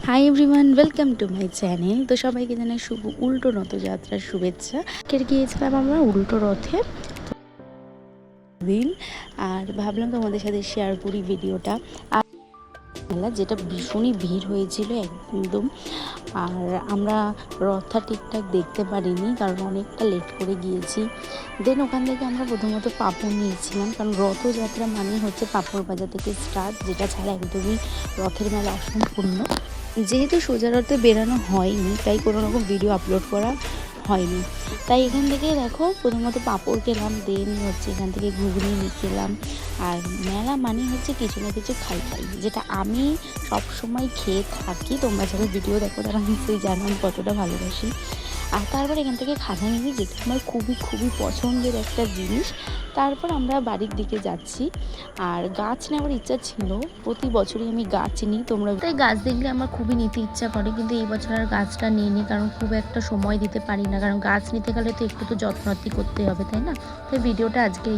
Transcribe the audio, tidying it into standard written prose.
Hi everyone, welcome to my channel. তো সবাইকে জানাই শুভ উল্টো রথযাত্রার শুভেচ্ছা। গিয়েছিলাম আমরা উল্টো রথে দিন, আর ভাবলাম তোমাদের সাথে শেয়ার করি ভিডিওটা। আর যেটা ভীষণই ভিড় হয়েছিল একদম, আর আমরা রথটা ঠিকঠাক দেখতে পারিনি কারণ অনেকটা লেট করে গিয়েছি। দেন ওখান থেকে আমরা প্রথমত পাঁপড় নিয়েছিলাম, কারণ রথযাত্রা মানে হচ্ছে পাঁপড় ভাজা থেকে স্টার্ট, যেটা ছাড়া একদমই রথের মেলা অসম্পূর্ণ। যেহেতু সোজা রথে বেরানো হয়নি, তাই কোনো রকম ভিডিও আপলোড করা হয়নি। তাই এখান থেকে দেখো প্রথমত পাঁপড় খেলাম, দেন হচ্ছে এখান থেকে ঘুগনি নিয়ে খেলাম। আর মেলা মানে হচ্ছে কিছু না কিছু খাই, যেটা আমি সবসময় খেয়ে থাকি। তোমরা যারা ভিডিও দেখো তারা নিশ্চয়ই জানো আমি কতটা ভালোবাসি। আর তারপর এখান থেকে খাজা নিবি, যেটা আমার খুবই খুবই পছন্দের একটা জিনিস। তারপর আমরা বাড়ির দিকে যাচ্ছি। আর গাছ নেওয়ার ইচ্ছা ছিল, প্রতি বছরই আমি গাছ নিই, তোমরা তাই গাছ দেখলে আমার খুবই নিতে ইচ্ছা করে, কিন্তু এই বছর আর গাছটা নিইনি, কারণ খুব একটা সময় দিতে পারি না, কারণ গাছ নিতে গেলে তো একটু তো যত্নআত্তি করতে হবে, তাই না? তাই ভিডিওটা আজকে